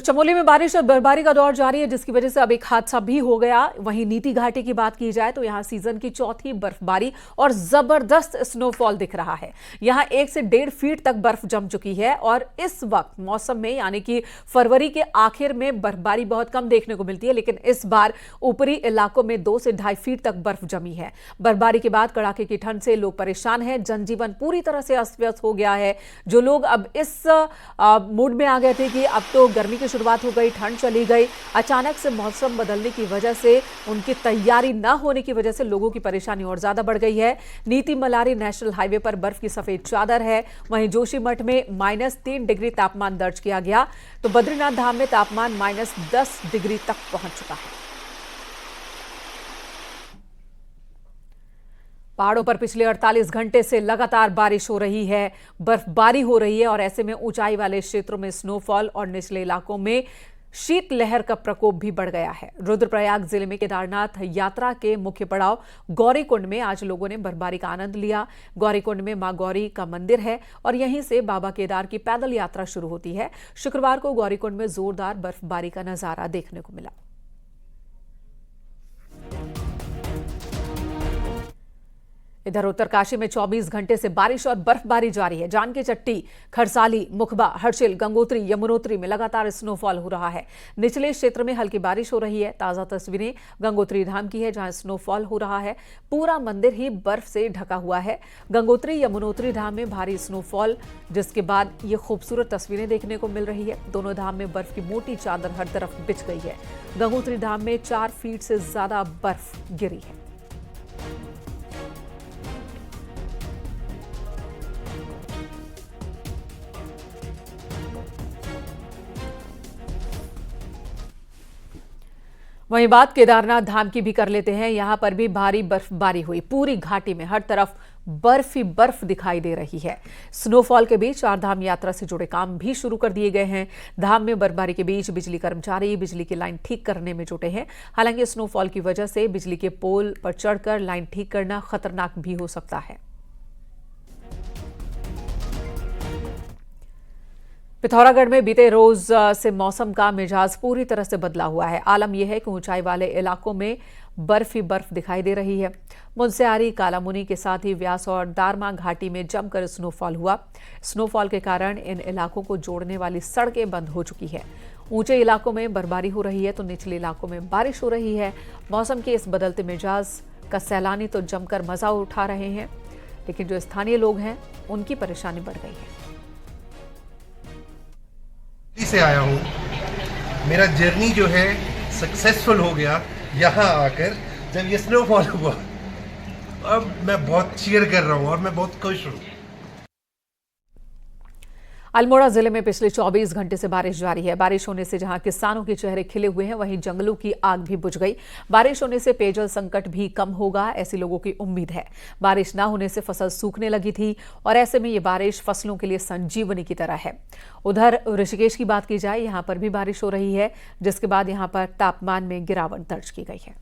चमोली में बारिश और बर्फबारी का दौर जारी है, जिसकी वजह से अब एक हादसा भी हो गया। वहीं नीति घाटी की बात की जाए तो यहां सीजन की चौथी बर्फबारी और जबरदस्त स्नोफॉल दिख रहा है। यहां 1 से 1.5 फीट तक बर्फ जम चुकी है और इस वक्त मौसम में यानी कि फरवरी के आखिर में बर्फबारी बहुत कम देखने को मिलती है, लेकिन इस बार ऊपरी इलाकों में 2 से 2.5 फीट तक बर्फ जमी है। बर्फबारी के बाद कड़ाके की ठंड से लोग परेशान हैं। जनजीवन पूरी तरह से अस्त व्यस्त हो गया है। जो लोग अब इस मूड में आ गए थे कि अब तो गर्मी की शुरुआत हो गई, ठंड चली गई, अचानक से मौसम बदलने की वजह से उनकी तैयारी न होने की वजह से लोगों की परेशानी और ज्यादा बढ़ गई है। नीति मलारी नेशनल हाईवे पर बर्फ की सफेद चादर है। वहीं जोशीमठ में -3 डिग्री तापमान दर्ज किया गया, तो बद्रीनाथ धाम में तापमान -10 डिग्री तक पहुंच चुका है। पहाड़ों पर पिछले 48 घंटे से लगातार बारिश हो रही है, बर्फबारी हो रही है और ऐसे में ऊंचाई वाले क्षेत्रों में स्नोफॉल और निचले इलाकों में शीतलहर का प्रकोप भी बढ़ गया है। रुद्रप्रयाग जिले में केदारनाथ यात्रा के मुख्य पड़ाव गौरीकुंड में आज लोगों ने बर्फबारी का आनंद लिया। गौरीकुंड में मां गौरी का मंदिर है और यहीं से बाबा केदार की पैदल यात्रा शुरू होती है। शुक्रवार को गौरीकुंड में जोरदार बर्फबारी का नजारा देखने को मिला। इधर उत्तरकाशी में 24 घंटे से बारिश और बर्फबारी जारी है। जानकी चट्टी, खरसाली, मुखबा, हर्षिल, गंगोत्री, यमुनोत्री में लगातार स्नोफॉल हो रहा है। निचले क्षेत्र में हल्की बारिश हो रही है। ताजा तस्वीरें गंगोत्री धाम की है, जहां स्नोफॉल हो रहा है। पूरा मंदिर ही बर्फ से ढका हुआ है। गंगोत्री यमुनोत्री धाम में भारी स्नोफॉल, जिसके बाद ये खूबसूरत तस्वीरें देखने को मिल रही है। दोनों धाम में बर्फ की मोटी चादर हर तरफ बिछ गई है। गंगोत्री धाम में 4 फीट से ज्यादा बर्फ गिरी है। वहीं बात केदारनाथ धाम की भी कर लेते हैं। यहां पर भी भारी बर्फबारी हुई। पूरी घाटी में हर तरफ बर्फ ही बर्फ दिखाई दे रही है। स्नोफॉल के बीच 4 धाम यात्रा से जुड़े काम भी शुरू कर दिए गए हैं। धाम में बर्फबारी के बीच बिजली कर्मचारी बिजली की लाइन ठीक करने में जुटे हैं। हालांकि स्नोफॉल की वजह से बिजली के पोल पर चढ़कर लाइन ठीक करना खतरनाक भी हो सकता है। पिथौरागढ़ में बीते रोज से मौसम का मिजाज पूरी तरह से बदला हुआ है। आलम यह है कि ऊंचाई वाले इलाकों में बर्फ ही बर्फ दिखाई दे रही है। मुनस्यारी, कालामुनी के साथ ही व्यास और दारमा घाटी में जमकर स्नोफॉल हुआ। स्नोफॉल के कारण इन इलाकों को जोड़ने वाली सड़कें बंद हो चुकी है। ऊंचे इलाकों में बर्फबारी हो रही है तो निचले इलाकों में बारिश हो रही है। मौसम के इस बदलते मिजाज का सैलानी तो जमकर मजा उठा रहे हैं, लेकिन जो स्थानीय लोग हैं उनकी परेशानी बढ़ गई है। से आया हूँ, मेरा जर्नी जो है सक्सेसफुल हो गया। यहाँ आकर जब ये स्नोफॉल हुआ, अब मैं बहुत चीयर कर रहा हूँ और मैं बहुत खुश हूँ। अल्मोड़ा जिले में पिछले 24 घंटे से बारिश जारी है। बारिश होने से जहां किसानों के चेहरे खिले हुए हैं, वहीं जंगलों की आग भी बुझ गई। बारिश होने से पेयजल संकट भी कम होगा, ऐसी लोगों की उम्मीद है। बारिश ना होने से फसल सूखने लगी थी और ऐसे में ये बारिश फसलों के लिए संजीवनी की तरह है। उधर ऋषिकेश की बात की जाए, यहां पर भी बारिश हो रही है, जिसके बाद यहां पर तापमान में गिरावट दर्ज की गई है।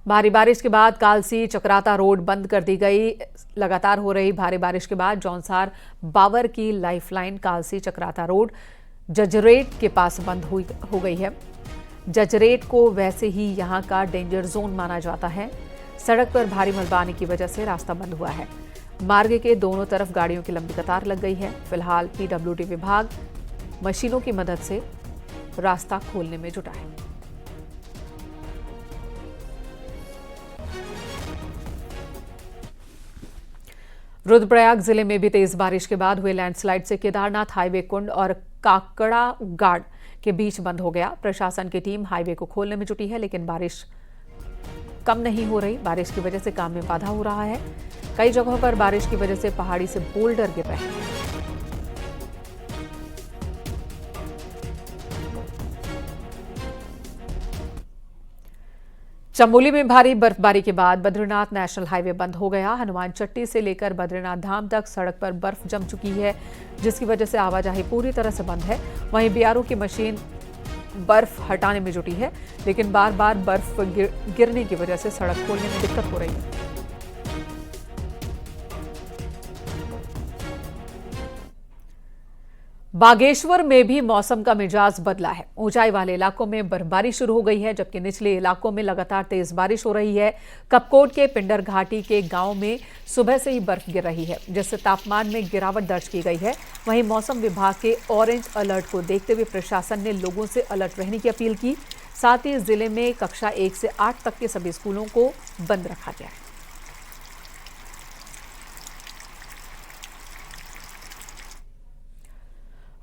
भारी बारिश के बाद कालसी चक्राता रोड बंद कर दी गई। लगातार हो रही भारी बारिश के बाद जौनसार बावर की लाइफलाइन कालसी चक्राता रोड जजरेट के पास बंद हो गई है। जजरेट को वैसे ही यहां का डेंजर जोन माना जाता है। सड़क पर भारी मलबा आने की वजह से रास्ता बंद हुआ है। मार्ग के दोनों तरफ गाड़ियों की लंबी कतार लग गई है। फिलहाल पीडब्ल्यूडी विभाग मशीनों की मदद से रास्ता खोलने में जुटा है। रुद्रप्रयाग जिले में भी तेज बारिश के बाद हुए लैंडस्लाइड से केदारनाथ हाईवे कुंड और काकड़ा गाड़ के बीच बंद हो गया। प्रशासन की टीम हाईवे को खोलने में जुटी है, लेकिन बारिश कम नहीं हो रही। बारिश की वजह से काम में बाधा हो रहा है। कई जगहों पर बारिश की वजह से पहाड़ी से बोल्डर गिर रहे हैं। चमोली में भारी बर्फबारी के बाद बद्रीनाथ नेशनल हाईवे बंद हो गया। हनुमान चट्टी से लेकर बद्रीनाथ धाम तक सड़क पर बर्फ जम चुकी है, जिसकी वजह से आवाजाही पूरी तरह से बंद है। वहीं बीआरओ की मशीन बर्फ हटाने में जुटी है, लेकिन बार बार बर्फ गिरने की वजह से सड़क खोलने में दिक्कत हो रही है। बागेश्वर में भी मौसम का मिजाज बदला है। ऊंचाई वाले इलाकों में बर्फबारी शुरू हो गई है, जबकि निचले इलाकों में लगातार तेज बारिश हो रही है। कपकोट के पिंडर घाटी के गांव में सुबह से ही बर्फ गिर रही है, जिससे तापमान में गिरावट दर्ज की गई है। वहीं मौसम विभाग के ऑरेंज अलर्ट को देखते हुए प्रशासन ने लोगों से अलर्ट रहने की अपील की। साथ ही जिले में कक्षा 1 से 8 तक के सभी स्कूलों को बंद रखा गया है।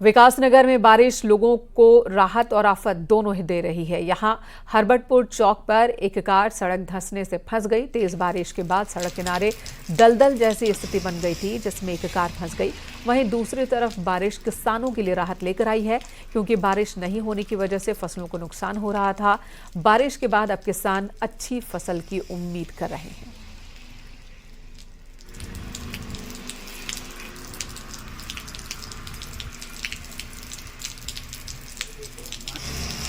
विकासनगर में बारिश लोगों को राहत और आफत दोनों ही दे रही है। यहां हरबटपुर चौक पर एक कार सड़क धंसने से फंस गई। तेज बारिश के बाद सड़क किनारे दलदल जैसी स्थिति बन गई थी, जिसमें एक कार फंस गई। वहीं दूसरी तरफ बारिश किसानों के लिए राहत लेकर आई है, क्योंकि बारिश नहीं होने की वजह से फसलों को नुकसान हो रहा था। बारिश के बाद अब किसान अच्छी फसल की उम्मीद कर रहे हैं।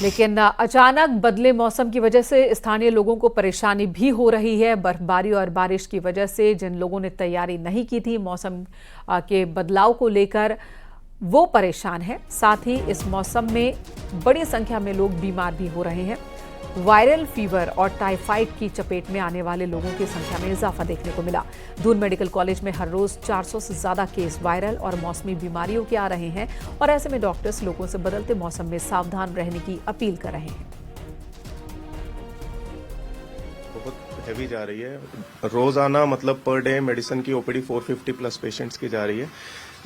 लेकिन अचानक बदले मौसम की वजह से स्थानीय लोगों को परेशानी भी हो रही है। बर्फबारी और बारिश की वजह से जिन लोगों ने तैयारी नहीं की थी मौसम के बदलाव को लेकर, वो परेशान हैं। साथ ही इस मौसम में बड़ी संख्या में लोग बीमार भी हो रहे हैं। वायरल फीवर और टाइफाइड की चपेट में आने वाले लोगों की संख्या में इजाफा देखने को मिला। दून मेडिकल कॉलेज में हर रोज 400 से ज्यादा केस वायरल और मौसमी बीमारियों के आ रहे हैं, और ऐसे में डॉक्टर्स लोगों से बदलते मौसम में सावधान रहने की अपील कर रहे हैं। बहुत हैवी जा रही है। रोजाना मतलब पर डे मेडिसिन की ओपीडी 450 प्लस पेशेंट्स की जा रही है,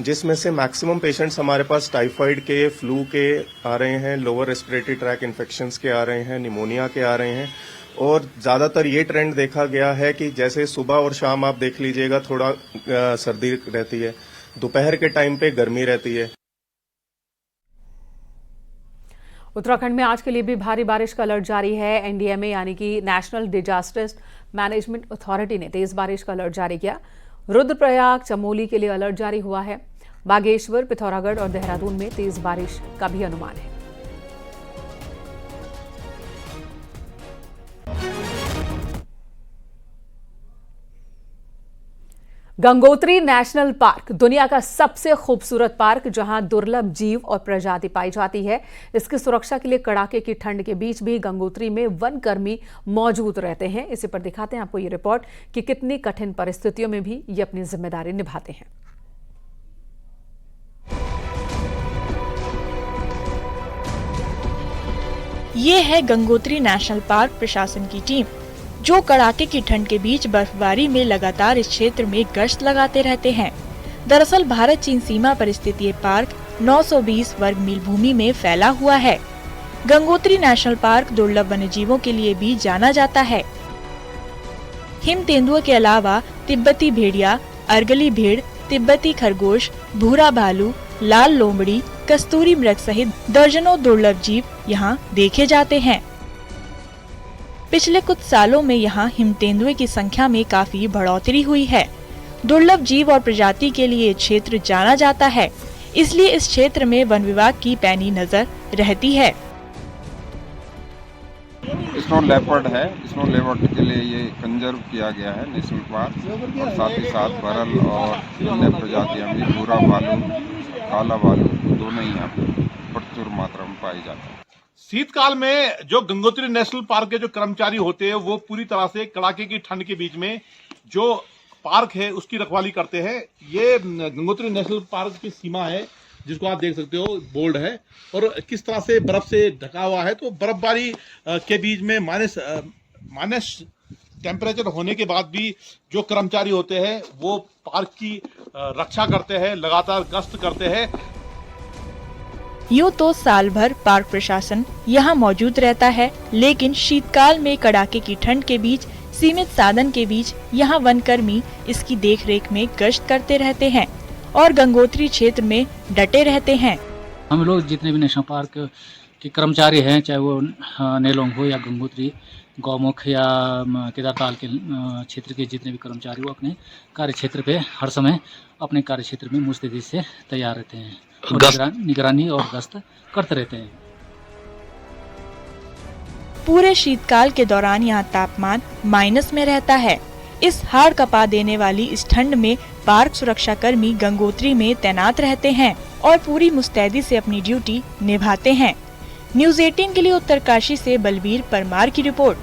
जिसमें से मैक्सिमम पेशेंट्स हमारे पास टाइफाइड के, फ्लू के आ रहे हैं, लोअर रेस्पिरेटरी ट्रैक इन्फेक्शंस के आ रहे हैं, निमोनिया के आ रहे हैं। और ज्यादातर ये ट्रेंड देखा गया है कि जैसे सुबह और शाम आप देख लीजिएगा थोड़ा सर्दी रहती है, दोपहर के टाइम पे गर्मी रहती है। उत्तराखंड में आज के लिए भी भारी बारिश का अलर्ट जारी है। एनडीएमए यानी कि नेशनल डिजास्टर मैनेजमेंट अथॉरिटी ने तेज बारिश का अलर्ट जारी किया। रुद्रप्रयाग, चमोली के लिए अलर्ट जारी हुआ है। बागेश्वर, पिथौरागढ़ और देहरादून में तेज बारिश का भी अनुमान है। गंगोत्री नेशनल पार्क दुनिया का सबसे खूबसूरत पार्क, जहां दुर्लभ जीव और प्रजाति पाई जाती है। इसकी सुरक्षा के लिए कड़ाके की ठंड के बीच भी गंगोत्री में वनकर्मी मौजूद रहते हैं। इसी पर दिखाते हैं आपको ये रिपोर्ट कि कितनी कठिन परिस्थितियों में भी ये अपनी जिम्मेदारी निभाते हैं। ये है गंगोत्री नेशनल पार्क प्रशासन की टीम, जो कड़ाके की ठंड के बीच बर्फबारी में लगातार इस क्षेत्र में गश्त लगाते रहते हैं। दरअसल भारत चीन सीमा पर स्थित ये पार्क 920 वर्ग मील भूमि में फैला हुआ है। गंगोत्री नेशनल पार्क दुर्लभ वन्य जीवों के लिए भी जाना जाता है। हिम तेंदुआ के अलावा तिब्बती भेड़िया, अर्गली भेड़, तिब्बती खरगोश, भूरा भालू, लाल लोमड़ी, कस्तूरी मृग सहित दर्जनों दुर्लभ जीव यहाँ देखे जाते हैं। पिछले कुछ सालों में यहाँ हिम तेंदुए की संख्या में काफी बढ़ोतरी हुई है। दुर्लभ जीव और प्रजाति के लिए ये क्षेत्र जाना जाता है, इसलिए इस क्षेत्र में वन विभाग की पैनी नजर रहती है। स्नो लेपर्ड है। स्नो लेपर्ड के लिए ये कंजर्व किया गया है नेशनल पार्क, और साथ ही साथ भरल और अन्य प्रजातियां भी, भूरा भालू, काला भालू, दोनों ही यहाँ प्रचुर मात्रा में पाई जाती है। शीतकाल में जो गंगोत्री नेशनल पार्क के जो कर्मचारी होते हैं वो पूरी तरह से कड़ाके की ठंड के बीच में जो पार्क है उसकी रखवाली करते हैं। ये गंगोत्री नेशनल पार्क की सीमा है, जिसको आप देख सकते हो, बोल्ड है, और किस तरह से बर्फ से ढका हुआ है। तो बर्फबारी के बीच में माइनस टेम्परेचर होने के बाद भी जो कर्मचारी होते हैं वो पार्क की रक्षा करते हैं, लगातार गश्त करते हैं। यूँ तो साल भर पार्क प्रशासन यहाँ मौजूद रहता है, लेकिन शीतकाल में कड़ाके की ठंड के बीच सीमित साधन के बीच यहाँ वनकर्मी इसकी देखरेख में गश्त करते रहते हैं और गंगोत्री क्षेत्र में डटे रहते हैं। हम लोग जितने भी नेशनल पार्क के कर्मचारी हैं, चाहे वो नेलोंग हो या गंगोत्री, गौमुख या केदारताल के क्षेत्र के जितने भी कर्मचारी, वो अपने कार्य क्षेत्र पे हर समय अपने कार्य क्षेत्र में मुस्तैदी से तैयार रहते हैं और निगरानी और गश्त करते रहते हैं। पूरे शीतकाल के दौरान यहाँ तापमान माइनस में रहता है। इस हाड़ कपा देने वाली इस ठंड में पार्क सुरक्षा कर्मी गंगोत्री में तैनात रहते हैं। और पूरी मुस्तैदी से अपनी ड्यूटी निभाते हैं। न्यूज़ 18 के लिए उत्तरकाशी से बलबीर परमार की रिपोर्ट।